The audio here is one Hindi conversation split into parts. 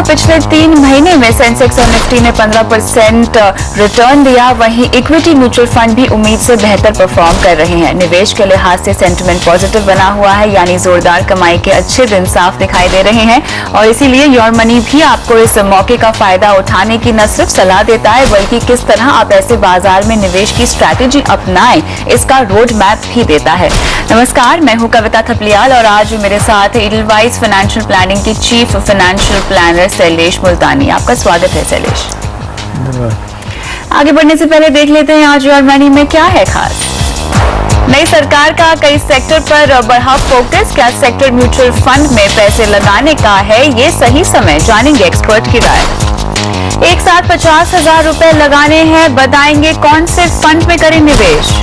पिछले 3 महीने में सेंसेक्स और निफ्टी ने 15% रिटर्न दिया। वहीं इक्विटी म्यूचुअल फंड भी उम्मीद से बेहतर परफॉर्म कर रहे हैं। निवेश के लिहाज से सेंटिमेंट पॉजिटिव बना हुआ है, यानी जोरदार कमाई के अच्छे दिन साफ दिखाई दे रहे हैं। और इसीलिए योर मनी भी आपको इस मौके का फायदा उठाने की न सिर्फ सलाह देता है, बल्कि किस तरह आप ऐसे बाजार में निवेश की स्ट्रैटेजी अपनाएं, इसका रोड मैप भी देता है। नमस्कार, मैं हूं कविता थपलियाल और आज मेरे साथ एडलवाइस फाइनेंशियल प्लानिंग की चीफ फाइनेंशियल प्लानर शैलेश मुल्तानी। आपका स्वागत है शैलेश। आगे बढ़ने से पहले देख लेते हैं आज योर मनी में क्या है खास। नई सरकार का कई सेक्टर पर बढ़ा फोकस, क्या सेक्टर म्यूचुअल फंड में पैसे लगाने का है ये सही समय, जानेंगे एक्सपर्ट की राय। एक साथ 50,000 रुपए लगाने हैं, बताएंगे कौन से फंड में करें निवेश।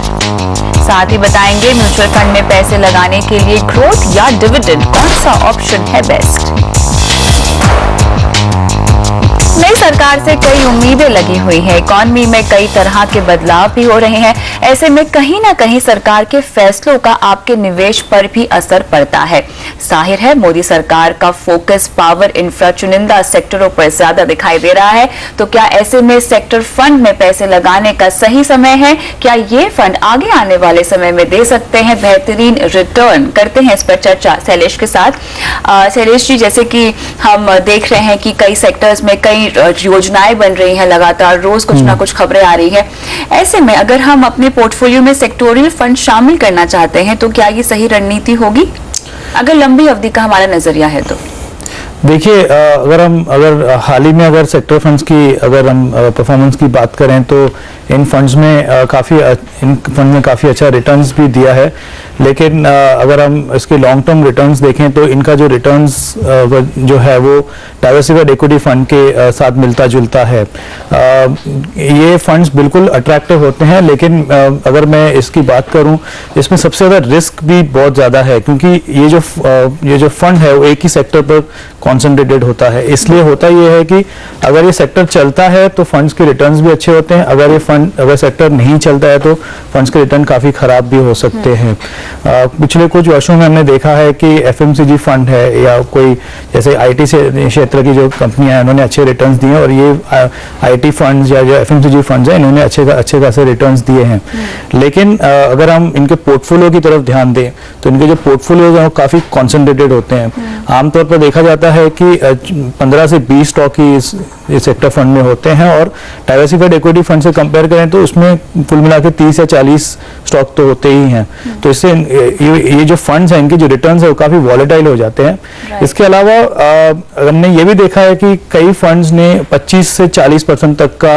साथ ही बताएंगे म्यूचुअल फंड में पैसे लगाने के लिए ग्रोथ या डिविडेंड कौन सा ऑप्शन है बेस्ट। नई सरकार से कई उम्मीदें लगी हुई है, इकॉनमी में कई तरह के बदलाव भी हो रहे हैं। ऐसे में कहीं ना कहीं सरकार के फैसलों का आपके निवेश पर भी असर पड़ता है। जाहिर है मोदी सरकार का फोकस पावर इंफ्रा चुनिंदा सेक्टरों पर ज्यादा दिखाई दे रहा है, तो क्या ऐसे में सेक्टर फंड में पैसे लगाने का सही समय है? क्या ये फंड आगे आने वाले समय में दे सकते हैं बेहतरीन रिटर्न? करते हैं इस पर चर्चा शैलेश के साथ। शैलेश जी, जैसे कि हम देख रहे हैं कि कई सेक्टर्स में कई योजनाएं बन रही हैं, लगातार रोज कुछ ना कुछ खबरें आ रही है। ऐसे में अगर हम अपने पोर्टफोलियो में सेक्टोरियल फंड शामिल करना चाहते हैं तो क्या ये सही रणनीति होगी, अगर लंबी अवधि का हमारा नजरिया है तो? देखिए, अगर हाल ही में अगर सेक्टर फंड्स की अगर हम परफॉर्मेंस की बात करें तो इन फंड्स में काफ़ी अच्छा रिटर्न्स भी दिया है। लेकिन अगर हम इसके लॉन्ग टर्म रिटर्न्स देखें तो इनका जो रिटर्न्स जो है वो डाइवर्सिफाइड इक्विटी फंड के साथ मिलता जुलता है। ये फंड्स बिल्कुल अट्रैक्टिव होते हैं, लेकिन अगर मैं इसकी बात करूं, इसमें सबसे ज़्यादा रिस्क भी बहुत ज़्यादा है, क्योंकि ये जो फंड है वो एक ही सेक्टर पर कॉन्सेंट्रेटेड होता है। इसलिए होता ये है कि अगर ये सेक्टर चलता है तो फंड्स के रिटर्न्स भी अच्छे होते हैं, अगर सेक्टर नहीं चलता है तो फंड्स के रिटर्न काफ़ी ख़राब भी हो सकते हैं। पिछले कुछ वर्षों में हमने देखा है कि एफएमसीजी फंड है या कोई जैसे आईटी क्षेत्र की जो कंपनियां हैं उन्होंने अच्छे रिटर्न्स दिए, और ये आईटी फंड्स या जो एफएमसीजी फंड्स हैं इन्होंने अच्छे खासे रिटर्न्स दिए हैं। लेकिन अगर हम इनके पोर्टफोलियो की तरफ ध्यान दें तो इनके जो पोर्टफोलियोज हैं वो काफ़ी कॉन्सेंट्रेटेड होते हैं। आमतौर पर देखा जाता है कि 15 से 20 स्टॉक ही इस सेक्टर फंड में होते हैं, और डाइवर्सिफाइड इक्विटी फंड से कंपेयर करें तो उसमें कुल मिला के 30 या 40 स्टॉक तो होते ही हैं। तो इससे ये जो फंड्स हैं इनके जो रिटर्न्स है वो काफ़ी वॉलेटाइल हो जाते हैं। इसके अलावा हमने ये भी देखा है कि कई फंड्स ने 25 से 40% तक का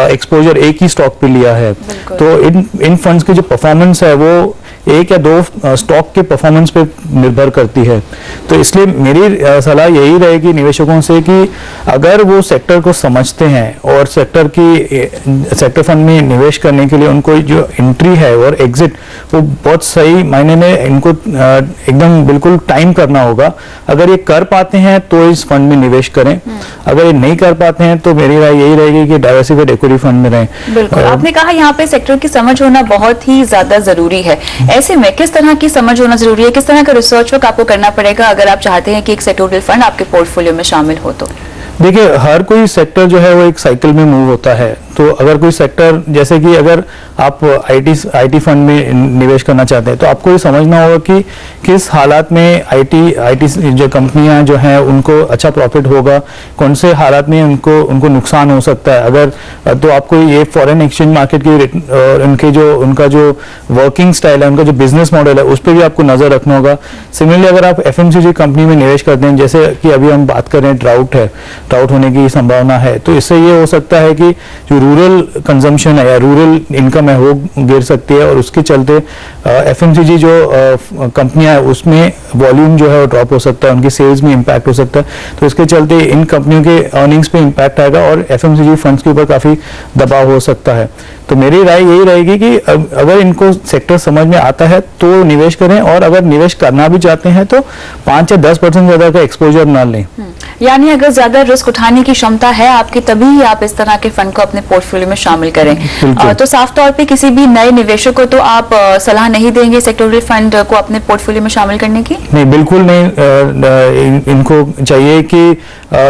एक्सपोजर एक ही स्टॉक पे लिया है। तो इन फंड्स की जो परफॉर्मेंस है वो एक या दो स्टॉक के परफॉर्मेंस पे निर्भर करती है। तो इसलिए मेरी सलाह यही रहेगी निवेशकों से कि अगर वो सेक्टर को समझते हैं और सेक्टर फंड में निवेश करने के लिए उनको जो एंट्री है और एग्जिट वो बहुत सही मायने में इनको एकदम बिल्कुल टाइम करना होगा। अगर ये कर पाते हैं तो इस फंड में निवेश करें, अगर ये नहीं कर पाते हैं तो मेरी राय यही रहेगी कि डाइवर्सिफाइड इक्विटी फंड में रहें। बिल्कुल, आपने कहा यहाँ पे सेक्टर की समझ होना बहुत ही ज्यादा जरूरी है। ऐसे में किस तरह की समझ होना जरूरी है, किस तरह का रिसर्च वर्क आपको करना पड़ेगा अगर आप चाहते हैं कि एक सेक्टोरियल फंड आपके पोर्टफोलियो में शामिल हो तो? देखिए, हर कोई सेक्टर जो है वो एक साइकिल में मूव होता है। तो अगर कोई सेक्टर, जैसे कि अगर आप आईटी फंड में निवेश करना चाहते हैं तो आपको ये समझना होगा कि किस हालात में आईटी जो कंपनियां जो हैं उनको अच्छा प्रॉफिट होगा, कौन से हालात में उनको नुकसान हो सकता है। अगर तो आपको ये फॉरेन एक्सचेंज मार्केट की उनका जो वर्किंग स्टाइल है, उनका जो बिजनेस मॉडल है, उस पर भी आपको नजर रखना होगा। सिमिलरली अगर आप एफएमसीजी कंपनी में निवेश करते हैं, जैसे कि अभी हम बात कर रहे हैं ड्राउट होने की संभावना है, तो इससे ये हो सकता है कि जो रूरल कंजम्पशन है या रूरल इनकम है वो गिर सकती है, और उसके चलते एफएमसीजी जो कंपनियां है उसमें वॉल्यूम जो है वो ड्रॉप हो सकता है, उनकी सेल्स में इम्पैक्ट हो सकता है। तो इसके चलते इन कंपनियों के अर्निंग्स पे इम्पैक्ट आएगा और एफएमसीजी फंड्स के ऊपर काफ़ी दबाव हो सकता है। तो मेरी राय यही रहेगी कि अगर इनको सेक्टर समझ में आता है तो निवेश करें, और अगर निवेश करना भी चाहते हैं तो 5 या 10% ज्यादा का एक्सपोजर ना लें। यानी अगर ज्यादा रिस्क उठाने की क्षमता है आपकी, तभी ही आप इस तरह के फंड को अपने पोर्टफोलियो में शामिल करें। तो साफ तौर पे किसी भी नए निवेशक को तो आप सलाह नहीं देंगे सेक्टोरल फंड को अपने पोर्टफोलियो में शामिल करने की? नहीं, बिल्कुल नहीं। इनको चाहिए कि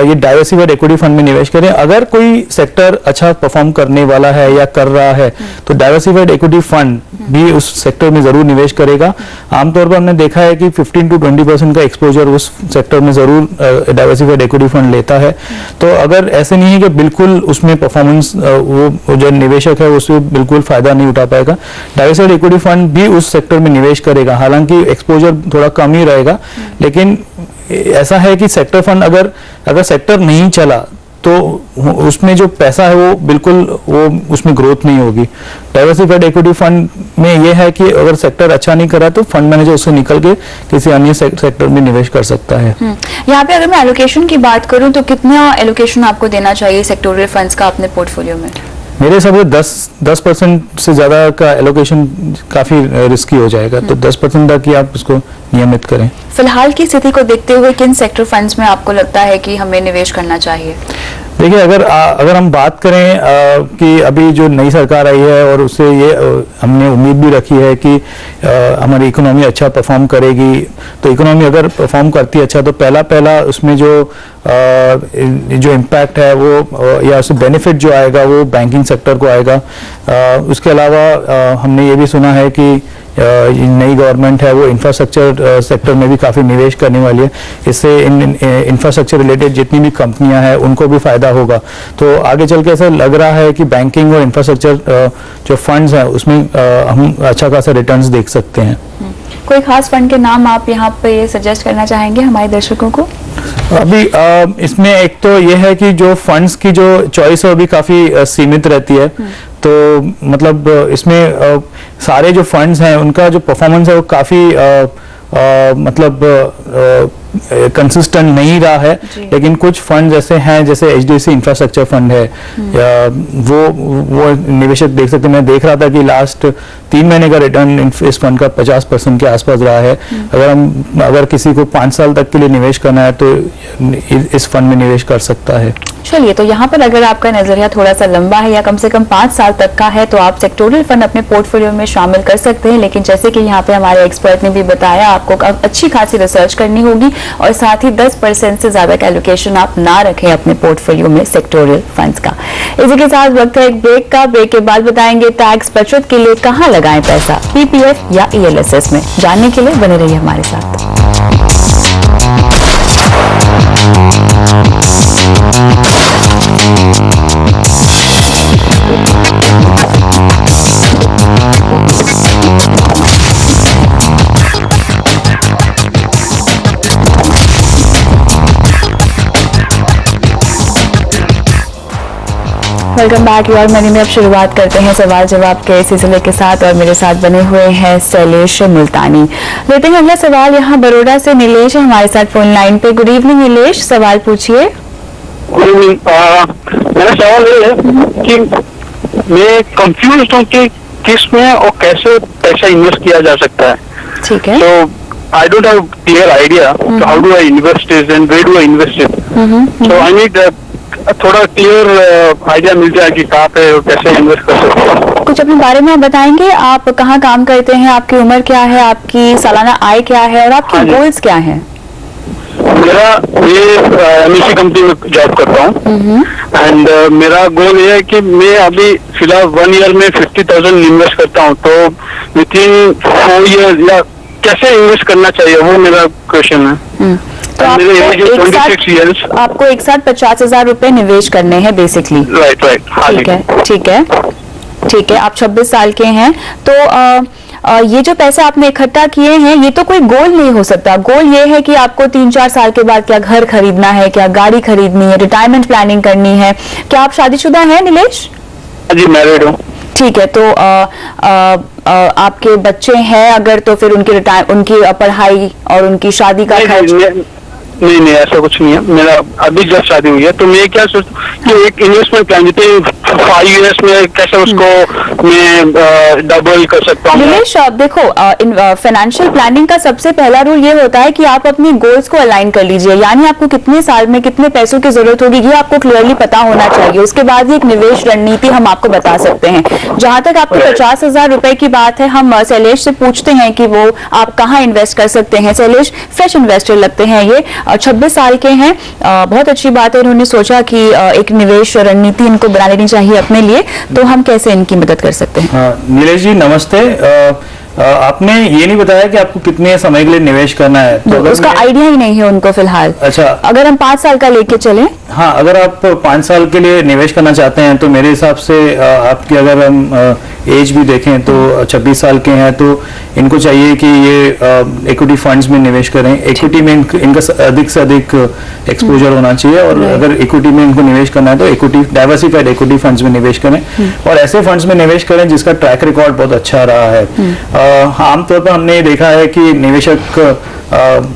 ये डाइवर्सिफाइड इक्विटी फंड में निवेश करें। अगर कोई सेक्टर अच्छा परफॉर्म करने वाला है या कर रहा है तो डाइवर्सिफाइड इक्विटी फंड भी उस सेक्टर में जरूर निवेश करेगा। आमतौर पर हमने देखा है कि 15 to 20% का एक्सपोजर उस सेक्टर में जरूर डाइवर्सिफाइड इक्विटी फंड लेता है। तो अगर ऐसे नहीं है कि बिल्कुल उसमें परफॉर्मेंस वो जो निवेशक है उससे बिल्कुल फायदा नहीं उठा पाएगा, डाइवर्सिफाइड इक्विटी फंड भी उस सेक्टर में निवेश करेगा। हालांकि एक्सपोजर थोड़ा कम ही रहेगा, लेकिन ऐसा है कि सेक्टर फंड अगर सेक्टर नहीं चला तो उसमें जो पैसा है वो बिल्कुल उसमें ग्रोथ नहीं होगी। डाइवर्सिफाइड इक्विटी फंड में ये है कि अगर सेक्टर अच्छा नहीं करा तो फंड मैनेजर उससे निकल के किसी अन्य सेक्टर में निवेश कर सकता है। यहाँ पे अगर मैं एलोकेशन की बात करूं तो कितना एलोकेशन आपको देना चाहिए सेक्टोरल फंड्स का अपने पोर्टफोलियो में? मेरे हिसाब से 10% से ज्यादा का एलोकेशन काफी रिस्की हो जाएगा, तो 10% तक ही आप इसको नियमित करें। फिलहाल की स्थिति को देखते हुए किन सेक्टर फंड्स में आपको लगता है कि हमें निवेश करना चाहिए? देखिए, अगर हम बात करें कि अभी जो नई सरकार आई है और उससे ये हमने उम्मीद भी रखी है कि हमारी इकोनॉमी अच्छा परफॉर्म करेगी, तो इकोनॉमी अगर परफॉर्म करती है अच्छा तो पहला उसमें जो इम्पैक्ट है वो या उससे बेनिफिट जो आएगा वो बैंकिंग सेक्टर को आएगा। उसके अलावा हमने ये भी सुना है कि नई गवर्नमेंट है वो इंफ्रास्ट्रक्चर सेक्टर में भी काफी निवेश करने वाली है। इससे इंफ्रास्ट्रक्चर रिलेटेड जितनी भी कंपनियां हैं उनको भी फायदा होगा। तो आगे चल के ऐसा लग रहा है कि बैंकिंग और इंफ्रास्ट्रक्चर जो फंड्स हैं उसमें हम अच्छा खासा रिटर्न्स देख सकते हैं। कोई खास फंड के नाम आप यहाँ पे सजेस्ट करना चाहेंगे हमारे दर्शकों को? अभी इसमें एक तो ये है कि जो फंड्स की जो चॉइस है वो भी काफी सीमित रहती है। तो मतलब इसमें सारे जो फंड्स हैं उनका जो परफॉर्मेंस है वो काफी मतलब कंसिस्टेंट नहीं रहा है, लेकिन कुछ फंड ऐसे हैं जैसे HDFC इंफ्रास्ट्रक्चर फंड है या वो निवेशक देख सकते हैं। मैं देख रहा था कि लास्ट 3 महीने का रिटर्न इस फंड का 50% के आसपास रहा है। अगर किसी को 5 साल तक के लिए निवेश करना है तो इस फंड में निवेश कर सकता है। चलिए, तो यहाँ पर अगर आपका नजरिया थोड़ा सा लंबा है या कम से कम 5 साल तक का है तो आप सेक्टोरल फंड अपने पोर्टफोलियो में शामिल कर सकते हैं। लेकिन जैसे कि यहाँ पे हमारे एक्सपर्ट ने भी बताया, आपको अच्छी खासी रिसर्च करनी होगी और साथ ही 10% से ज्यादा का एलोकेशन आप ना रखें अपने पोर्टफोलियो में सेक्टोरल फंड्स का। इसी के साथ वक्त है एक ब्रेक का। ब्रेक के बाद बताएंगे टैक्स बचत के लिए कहाँ लगाएं पैसा, PPF या ELSS में। जानने के लिए बने रहिए हमारे साथ। वेलकम बैक यार मनी में अब शुरुआत करते हैं सवाल जवाब के सिलसिले के साथ और मेरे साथ बने हुए हैं शैलेश मुल्तानी। लेते हैं अगला सवाल। यहाँ बड़ौदा से नीलेश है हमारे साथ फोन लाइन पे। गुड इवनिंग नीलेश, सवाल पूछिए। Good evening. मेरा सवाल ये है कि मैं कंफ्यूज हूँ कि किस में और कैसे पैसा इन्वेस्ट किया जा सकता है। ठीक है। तो I don't have clear idea. So how do I invest it and where do I invest it? So I need थोड़ा क्लियर आइडिया मिल जाए कि कहाँ पे और कैसे इन्वेस्ट कर सकते हैं। कुछ अपने बारे में आप बताएंगे, आप कहाँ काम करते हैं, आपकी उम्र क्या है, आपकी सालाना आय क्या है और आपके गोल्स क्या हैं? मेरा ये MNC कंपनी में जॉब करता हूँ एंड मेरा गोल ये है कि मैं अभी फिलहाल 1 ईयर में 50,000 इन्वेस्ट करता हूँ। तो विथिन 4 ईयर या कैसे इन्वेस्ट करना चाहिए वो मेरा क्वेश्चन है। तो आपको एक साथ 50,000 रुपए निवेश करने हैं बेसिकली। राइट। ठीक है। आप 26 साल के हैं तो ये जो पैसे आपने इकट्ठा किए हैं ये तो कोई गोल नहीं हो सकता। गोल ये है कि आपको 3-4 साल के बाद क्या घर खरीदना है, क्या गाड़ी खरीदनी है, रिटायरमेंट प्लानिंग करनी है। क्या आप शादीशुदा हैं नीलेश? जी मैरिड हूँ। ठीक है। तो आपके बच्चे हैं अगर तो फिर उनकी पढ़ाई और उनकी शादी का खर्च? नहीं नहीं, ऐसा कुछ नहीं है, मेरा अभी जस्ट शादी हुई है। तो मैं क्या सोचता हूँ कि एक इन्वेस्टमेंट प्लान जितने 5 इयर्स में कैसे उसको मैं डबल कर सकता हूँ। निलेश, देखो, फाइनेंशियल प्लानिंग का सबसे पहला रूल ये होता है कि आप अपनी गोल्स को अलाइन कर लीजिए, यानी आपको कितने साल में कितने पैसों की जरूरत होगी ये आपको क्लियरली पता होना चाहिए। उसके बाद ही एक निवेश रणनीति हम आपको बता सकते हैं। जहां तक आपको 50,000 रुपए की बात है, हम शैलेश से पूछते हैं कि वो आप कहाँ इन्वेस्ट कर सकते हैं। शैलेश फ्रेश इन्वेस्टर लगते हैं, ये 26 साल के हैं। बहुत अच्छी बात है, इन्होंने सोचा कि एक निवेश रणनीति इनको बना लेनी चाहिए अपने लिए, तो हम कैसे इनकी मदद कर सकते हैं? नीलेश जी नमस्ते। आपने ये नहीं बताया कि आपको कितने समय के लिए निवेश करना है, तो उसका आइडिया ही नहीं है उनको फिलहाल। अच्छा, अगर हम 5 साल का लेके चलें। हाँ, अगर आप 5 साल के लिए निवेश करना चाहते हैं तो मेरे हिसाब से आपकी अगर हम एज भी देखें तो 26 साल के हैं, तो इनको चाहिए कि ये इक्विटी फंड्स में निवेश करें। इक्विटी में इनका अधिक से अधिक एक्सपोजर होना चाहिए, और अगर इक्विटी में इनको निवेश करना है तो इक्विटी डाइवर्सिफाइड इक्विटी फंड्स में निवेश करें, और ऐसे फंड्स में निवेश करें जिसका ट्रैक रिकॉर्ड बहुत अच्छा रहा है। आमतौर पर हमने देखा है कि निवेशक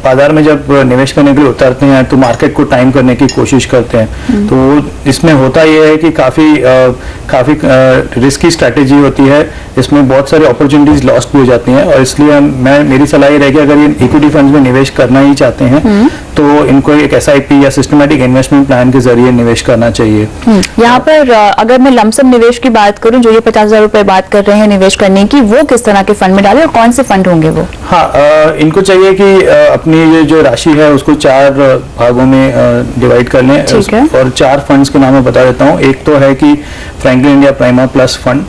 बाजार में जब निवेश करने के लिए उतरते हैं तो मार्केट को टाइम करने की कोशिश करते हैं, तो इसमें होता यह है कि काफी रिस्की स्ट्रैटेजी होती है, इसमें बहुत सारी अपॉर्चुनिटीज लॉस्ट भी हो जाती हैं, और इसलिए मेरी सलाह ये रहेगी अगर ये इक्विटी फंड्स में निवेश करना ही चाहते हैं तो इनको एक SIP या सिस्टमैटिक इन्वेस्टमेंट प्लान के जरिए निवेश करना चाहिए। यहाँ पर अगर मैं लमसम निवेश की बात करूं, जो ये 50,000 रुपए बात कर रहे हैं निवेश करने की, वो किस तरह के फंड में डालें और कौन से फंड होंगे वो? हाँ, इनको चाहिए कि अपनी ये जो राशि है उसको 4 भागों में डिवाइड कर लें, और 4 फंड्स के नाम मैं बता देता हूँ। एक तो है कि Franklin India prima plus fund,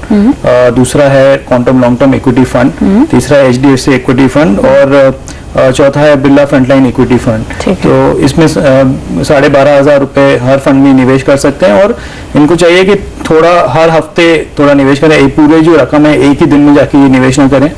दूसरा है quantum long term equity fund, तीसरा HDFC इक्विटी फंड, और चौथा है बिरला फ्रंटलाइन इक्विटी फंड। तो इसमें 12,500 रुपए हर फंड में निवेश कर सकते हैं, और इनको चाहिए कि थोड़ा हर हफ्ते थोड़ा निवेश करें। पूरे जो रकम है एक ही दिन में जाके ये निवेश ना करें,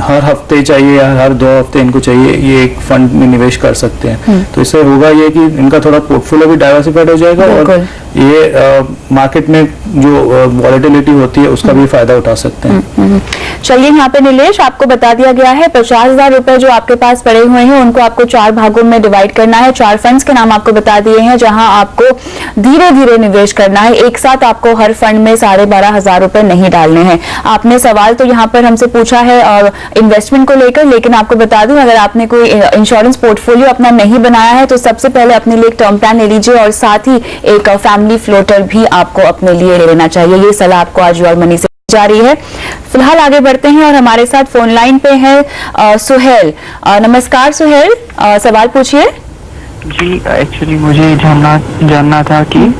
हर हफ्ते चाहिए या हर 2 हफ्ते इनको चाहिए ये एक फंड में निवेश कर सकते हैं। तो इससे होगा ये कि इनका थोड़ा पोर्टफोलियो भी डाइवर्सिफाइड हो जाएगा, और ये मार्केट में जो वॉलेटिलिटी होती है उसका भी फायदा उठा सकते हैं। चलिए, यहाँ पे निलेश आपको बता दिया गया है 50,000 रुपए जो आपके पास पड़े हुए हैं उनको आपको 4 भागों में डिवाइड करना है। 4 फंड्स के नाम आपको बता दिए हैं जहां आपको धीरे धीरे निवेश करना है, एक साथ आपको हर फंड में 12,500 रुपए नहीं डालने हैं। आपने सवाल तो यहाँ पर हमसे पूछा है इन्वेस्टमेंट को लेकर, लेकिन आपको बता दूं अगर आपने कोई इंश्योरेंस पोर्टफोलियो अपना नहीं बनाया है तो सबसे पहले अपने लिए एक टर्म प्लान ले लीजिए, और साथ ही एक फैमिली फ्लोटर भी आपको अपने लिए ले लेना चाहिए। ये सलाह आपको आज योर मनी से जा रही है। फिलहाल आगे बढ़ते हैं, और हमारे साथ फोन लाइन पे है सुहेल। नमस्कार सुहेल, सवाल पूछिए। जी, एक्चुअली मुझे जानना था कि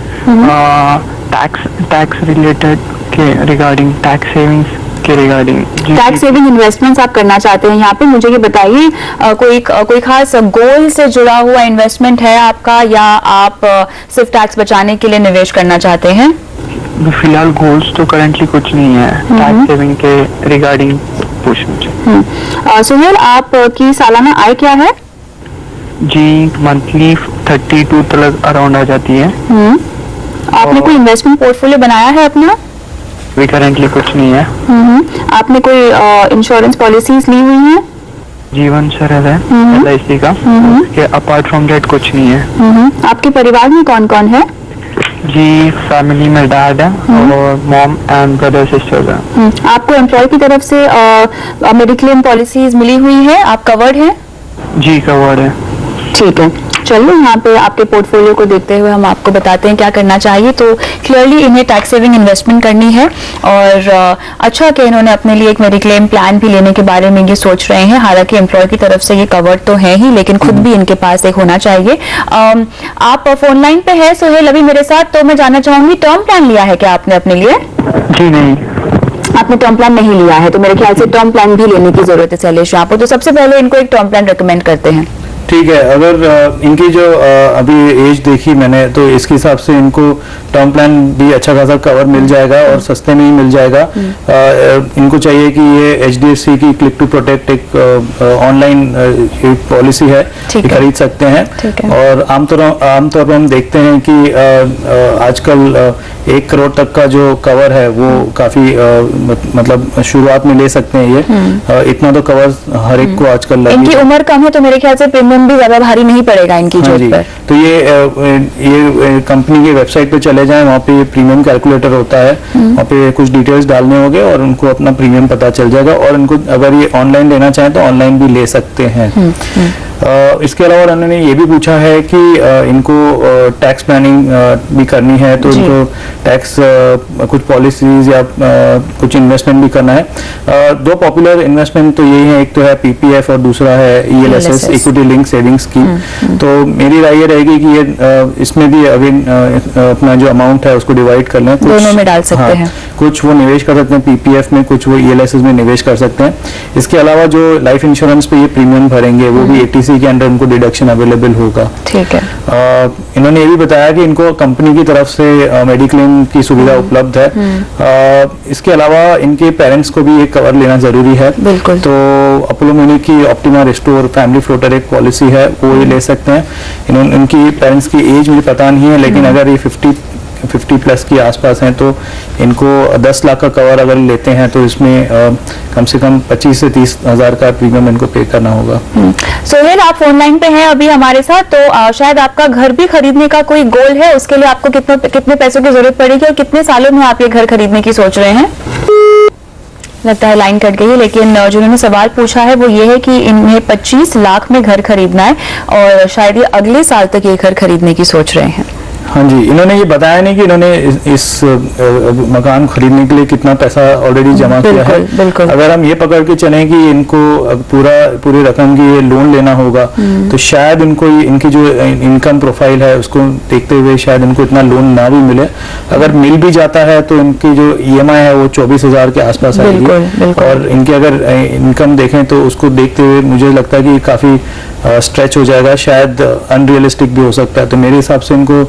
टैक्स रिलेटेड के रिगार्डिंग टैक्स सेविंग्स के रिगार्डिंग टैक्स सेविंग इन्वेस्टमेंट्स आप करना चाहते हैं। यहाँ पे मुझे ये बताइए कोई खास गोल से जुड़ा हुआ इन्वेस्टमेंट है आपका, या आप सिर्फ टैक्स बचाने के लिए निवेश करना चाहते हैं? फिलहाल गोल्स तो करंटली कुछ नहीं है, टैक्स सेविंग के रिगार्डिंग पूछना। सुहेल, आपकी सालाना आय क्या है? जी, मंथली 32 तक अराउंड आ जाती है। आपने कोई इन्वेस्टमेंट पोर्टफोलियो बनाया है अपना? भी करंटली कुछ नहीं है। आपने कोई इंश्योरेंस पॉलिसीज ली हुई हैं? जीवन सरल है LIC का, उसके अपार्ट फ्रॉम डेट कुछ नहीं है। आपके परिवार में कौन कौन है? जी, फैमिली में डैड है और मॉम एंड ब्रदर सिस्टर्स हैं। आपको एम्प्लॉय की तरफ से मेडिक्लेम पॉलिसीज मिली हुई है, आप कवर्ड है? जी, कवर्ड है। ठीक है, चलिए यहाँ पे आपके पोर्टफोलियो को देखते हुए हम आपको बताते हैं क्या करना चाहिए। तो क्लियरली इन्हें टैक्स सेविंग इन्वेस्टमेंट करनी है, और अच्छा कि इन्होंने अपने लिए एक मेडिक्लेम प्लान भी लेने के बारे में ये सोच रहे हैं। हालांकि एम्प्लॉय की तरफ से ये कवर्ड तो है ही, लेकिन खुद भी इनके पास एक होना चाहिए। आप फोन लाइन पे है सुहेल अभी मेरे साथ, तो मैं जानना चाहूंगी टर्म प्लान लिया है क्या आपने अपने लिए? जी नहीं, आपने टर्म प्लान नहीं लिया है, तो मेरे ख्याल से टर्म प्लान भी लेने की जरूरत है शैलेश यहाँ पर। तो सबसे पहले इनको एक टर्म प्लान रिकमेंड करते हैं। ठीक है, अगर इनकी जो अभी एज देखी मैंने तो इसके हिसाब से इनको टर्म प्लान भी अच्छा खासा कवर मिल जाएगा और सस्ते में ही मिल जाएगा। इनको चाहिए कि ये HDFC की क्लिक टू प्रोटेक्ट एक ऑनलाइन पॉलिसी है, ये खरीद सकते हैं। और आमतौर पर हम देखते हैं कि आजकल 1 करोड़ तक का जो कवर है वो काफी मतलब शुरुआत में ले सकते हैं ये। इतना तो कवर हर एक को आजकल इनकी उम्र कम है तो मेरे ख्याल से प्रीमियम प्रीमियम भी ज्यादा भारी नहीं पड़ेगा इनकी हाँ जेब जी, पर। तो ये कंपनी की वेबसाइट पे चले जाएं, वहाँ पे प्रीमियम कैलकुलेटर होता है, वहाँ पे कुछ डिटेल्स डालने होंगे और उनको अपना प्रीमियम पता चल जाएगा, और उनको अगर ये ऑनलाइन लेना चाहें तो ऑनलाइन भी ले सकते हैं। इसके अलावा उन्होंने ये भी पूछा है कि इनको टैक्स प्लानिंग भी करनी है, तो इनको टैक्स कुछ पॉलिसीज या कुछ इन्वेस्टमेंट भी करना है। दो पॉपुलर इन्वेस्टमेंट तो यही है, एक तो है पीपीएफ और दूसरा है ELSS, equity link saving scheme. तो मेरी राय ये रहेगी कि ये इसमें भी अगेन अपना जो अमाउंट है उसको डिवाइड कर लें, दोनों में डाल सकते हैं। कुछ वो निवेश कर सकते हैं पीपीएफ में, कुछ वो ELSS में निवेश कर सकते हैं। इसके अलावा जो लाइफ इंश्योरेंस पे ये प्रीमियम भरेंगे वो भी 80C के अंडर उनको डिडक्शन अवेलेबल होगा। ठीक है। इन्होंने ये भी बताया कि इनको कंपनी की तरफ से मेडिक्लेम की सुविधा उपलब्ध है। इसके अलावा इनके पेरेंट्स को भी एक कवर लेना जरूरी है। बिल्कुल। तो अपोलो म्यूनिक की ऑप्टिमा रिस्टोर फैमिली फ्लोटर एक पॉलिसी है, वो ये ले सकते हैं। इनकी पेरेंट्स की एज मुझे पता नहीं है, लेकिन अगर ये 50 प्लस के आसपास हैं तो इनको 10 लाख का कवर अगर लेते हैं तो इसमें कम से कम 25 से 30 हजार का प्रीमियम इनको पे करना होगा। सोहेल, आप फोन लाइन पे हैं अभी हमारे साथ, तो शायद आपका घर भी खरीदने का कोई गोल है, उसके लिए आपको कितने पैसों की जरूरत पड़ेगी और कितने सालों में आप ये घर खरीदने की सोच रहे हैं? लगता है लाइन कट गई है, लेकिन जो उन्होंने सवाल पूछा है वो ये है कि इन्हें 25 लाख में घर खरीदना है और शायद ये अगले साल तक ये घर खरीदने की सोच रहे हैं। हाँ जी, इन्होंने ये बताया नहीं कि इन्होंने इस मकान खरीदने के लिए कितना पैसा ऑलरेडी जमा किया है। बिल्कुल। अगर हम ये पकड़ के चलें कि इनको पूरी रकम की ये लोन लेना होगा, तो शायद इनको इनकी जो इनकम प्रोफाइल है उसको देखते हुए शायद इनको इतना लोन ना भी मिले। अगर मिल भी जाता है तो इनकी जो EMI है वो 24,000 के आसपास आएगी, और इनकी अगर इनकम देखें तो उसको देखते हुए मुझे लगता है कि काफी स्ट्रेच हो जाएगा, शायद अनरियलिस्टिक भी हो सकता है। तो मेरे हिसाब से इनको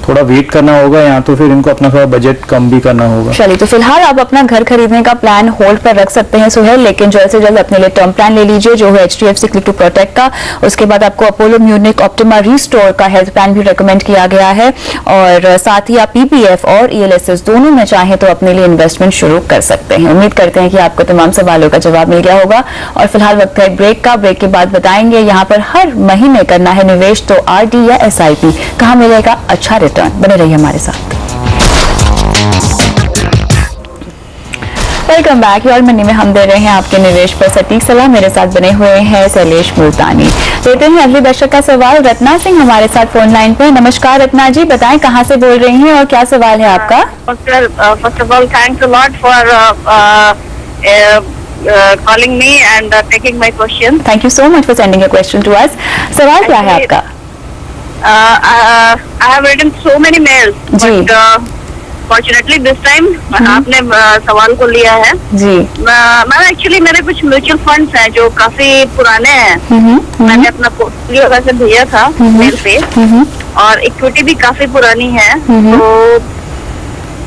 थोड़ा वेट करना होगा, या तो फिर इनको अपना थोड़ा बजट कम भी करना होगा। चलिए, तो फिलहाल आप अपना घर खरीदने का प्लान होल्ड पर रख सकते हैं सोहेल, लेकिन जल्द से जल्द अपने लिए टर्म प्लान ले लीजिए जो है HDFC क्लिक टू प्रोटेक्ट का। उसके बाद आपको अपोलो म्यूनिक ऑप्टिमा रिस्टोर का हेल्थ प्लान भी रेकमेंड किया गया है, और साथ ही आप PPF और ELSS दोनों में चाहें तो अपने लिए इन्वेस्टमेंट शुरू कर सकते हैं। उम्मीद करते हैं कि आपको तमाम सवालों का जवाब मिल गया होगा, और फिलहाल वक्त है ब्रेक का। ब्रेक के बाद बताएंगे यहाँ पर हर महीने करना है निवेश तो RD या SIP, कहाँ मिलेगा अच्छा रिटर्न। बने रहिए हमारे साथ। Welcome back. योर मनी में हम दे रहे हैं आपके निवेश पर सटीक सलाह। मेरे साथ बने हुए हैं शैलेश मुल्तानी। देते हैं अगले दर्शक का सवाल। रत्ना सिंह हमारे साथ फोन लाइन पे। नमस्कार रत्ना जी, बताएं कहां से बोल रही हैं और क्या सवाल है आपका? First of all, thanks a lot for calling me and taking my question. Thank you so much for sending a question to us. सवाल क्या है आपका? I have written so many mails, ji. but fortunately this time आपने सवाल को लिया है जी। मैम एक्चुअली मेरे कुछ म्यूचुअल फंड्स हैं जो काफी पुराने हैं। मैंने अपना पोर्टफोलियो वैसे भेजा था मेल पे, और इक्विटी भी काफी पुरानी है, तो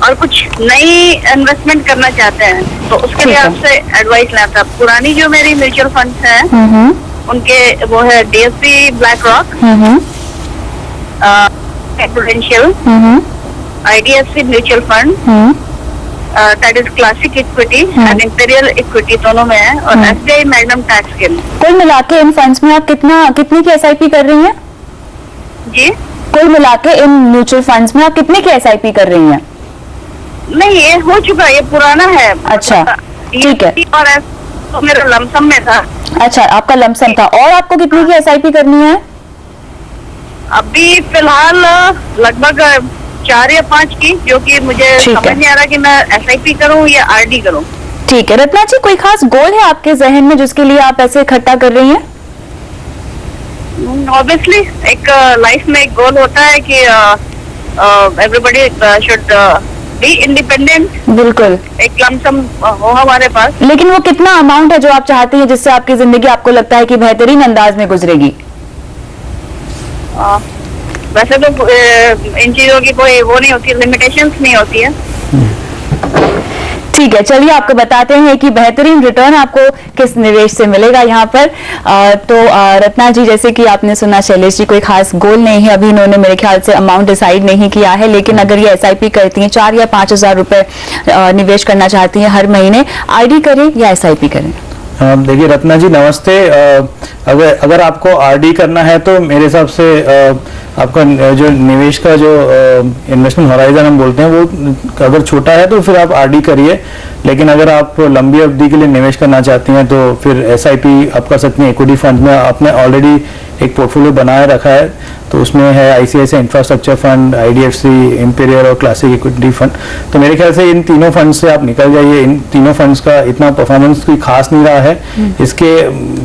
और कुछ नई इन्वेस्टमेंट करना चाहते हैं, तो उसके लिए आपसे एडवाइस लेना था। पुरानी जो मेरी म्यूचुअल फंड्स हैं उनके वो है DSP black rock, prudential, IDFC mutual fund, that is classic equity and imperial equity, दोनों में है, और SBI मैग्नम टैक्स स्कीम। कुल मिला के इन फंड्स में आप कितनी की SIP कर रही हैं? जी, कुल मिला के इन म्यूचुअल फंड्स में आप कितने की SIP कर रही हैं? नहीं, ये हो चुका, ये पुराना है। अच्छा, ठीक है। और तो मेरा लमसम में था। अच्छा, आपका लमसम था। और आपको कितनी की SIP करनी है? अभी फिलहाल लगभग 4 या 5 की, जो कि मुझे समझ नहीं आ रहा कि मैं SIP करूं या RD करूं। ठीक है रत्ना जी, कोई खास गोल है आपके जहन में जिसके लिए आप ऐसे इकट्ठा कर रही हैं? ऑब्वियसली एक लाइफ में एक गोल होता है कि एवरीबॉडी शुड बी इंडिपेंडेंट। बिल्कुल, एक लमसम हो हमारे पास। लेकिन वो कितना अमाउंट है जो आप चाहती हैं जिससे आपकी जिंदगी आपको लगता है कि बेहतरीन अंदाज में गुजरेगी? वैसे तो इन चीजों की कोई वो नहीं होती, लिमिटेशंस नहीं होती है। ठीक है, चलिए आपको बताते हैं कि बेहतरीन रिटर्न आपको किस निवेश से मिलेगा यहाँ पर। तो रत्ना जी, जैसे कि आपने सुना शैलेश जी कोई खास गोल नहीं है, अभी इन्होंने मेरे ख्याल से अमाउंट डिसाइड नहीं किया है, लेकिन अगर ये SIP करती हैं 4 या 5 हजार रुपए निवेश करना चाहती हैं हर महीने, RD करें या SIP करें? देखिए रत्ना जी नमस्ते। अगर आपको आरडी करना है तो मेरे हिसाब से आपका जो निवेश का जो इन्वेस्टमेंट हॉराइजन हम बोलते हैं वो अगर छोटा है तो फिर आप आरडी करिए, लेकिन अगर आप लंबी अवधि के लिए निवेश करना चाहती हैं तो फिर एसआईपी आप कर सकती हैं। इक्विटी फंड में आपने ऑलरेडी एक पोर्टफोलियो बनाए रखा है, तो उसमें है ICICI infrastructure fund, IDFC, imperial और क्लासिक इक्विटी फंड। तो मेरे ख्याल से इन तीनों फंड से आप निकल जाइए। इन तीनों फंड्स का इतना परफॉर्मेंस कोई खास नहीं रहा है। इसके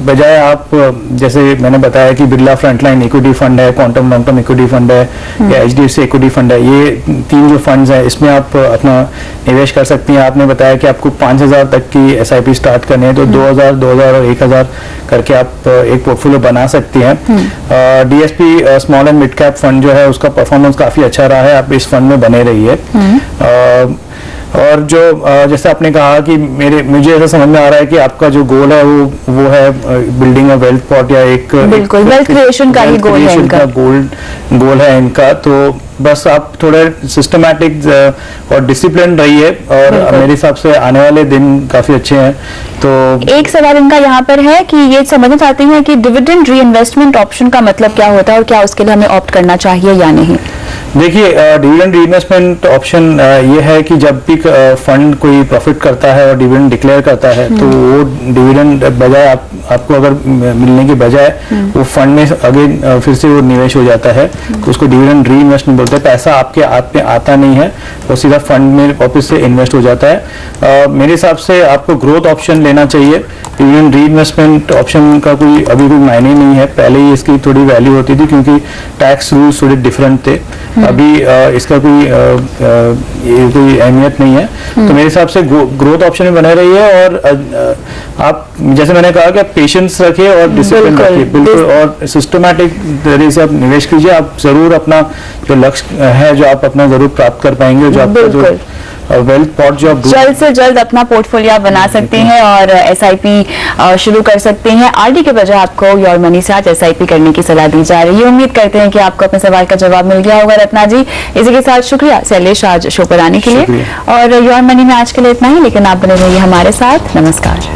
बजाय आप जैसे मैंने बताया कि बिरला फ्रंटलाइन इक्विटी फंड है, quantum long term equity fund है या एचडीएफसी इक्विटी फंड है, ये तीन जो फंड्स हैं इसमें आप अपना निवेश कर सकती हैं। आपने बताया कि आपको 5,000 तक की एसआईपी स्टार्ट करनी है, तो 2,000, 2,000 और 1,000 करके आप एक पोर्टफोलियो बना सकती हैं। DSP small and mid cap fund जो है उसका परफॉर्मेंस काफी अच्छा रहा है, आप इस फंड में बने रहिए। और जो जैसे आपने कहा कि मुझे ऐसा समझ में आ रहा है कि आपका जो गोल है वो है बिल्डिंग अ वेल्थ पॉट या एक बिल्कुल वेल्थ क्रिएशन का ही गोल है इनका। गोल है इनका, तो बस आप थोड़े सिस्टमैटिक और डिसिप्लिन रहिए और मेरे हिसाब से आने वाले दिन काफी अच्छे हैं। तो एक सवाल इनका यहाँ पर है कि ये समझना चाहते हैं कि डिविडेंड री इन्वेस्टमेंट ऑप्शन का मतलब क्या होता है और क्या उसके लिए हमें ऑप्ट करना चाहिए या नहीं। देखिए डिविडेंड रीइन्वेस्टमेंट ऑप्शन ये है कि जब भी फंड कोई प्रॉफिट करता है और डिविडेंड डिक्लेयर करता है तो वो डिविडेंड बजाय आपको अगर मिलने के बजाय वो फंड में अगेन फिर से वो निवेश हो जाता है, तो उसको डिविडेंड रीइन्वेस्टमेंट बोलते हैं। पैसा आपके हाथ में आता नहीं है, वो सीधा फंड में वापस से इन्वेस्ट हो जाता है। मेरे हिसाब से आपको ग्रोथ ऑप्शन लेना चाहिए। डिविडेंड रीइन्वेस्टमेंट ऑप्शन का अभी कोई मायने नहीं है। पहले ही इसकी थोड़ी वैल्यू होती थी क्योंकि टैक्स रूल्स थोड़े डिफरेंट थे, अभी इसका कोई अहमियत नहीं है। तो मेरे हिसाब से ग्रोथ ऑप्शन में बने रहिए और आप जैसे मैंने कहा कि आप पेशेंस रखिए और डिसिप्लिन रखिए बिल्कुल, और सिस्टमैटिक तरीके से आप निवेश कीजिए। आप जरूर अपना जो लक्ष्य है जो आप अपना जरूर प्राप्त कर पाएंगे, जो आपका जो वेल्थ पॉट जो आप जल्द से जल्द अपना पोर्टफोलियो बना सकते हैं और एसआईपी शुरू कर सकते हैं। आरडी के बजाय आपको योर मनी से आज एसआईपी करने की सलाह दी जा रही है। उम्मीद करते हैं कि आपको अपने सवाल का जवाब मिल गया होगा रत्ना जी। इसी के साथ शुक्रिया शैलेश आज शो पर आने के लिए, और योर मनी में आज के लिए इतना ही, लेकिन आप बने रहिए हमारे साथ। नमस्कार।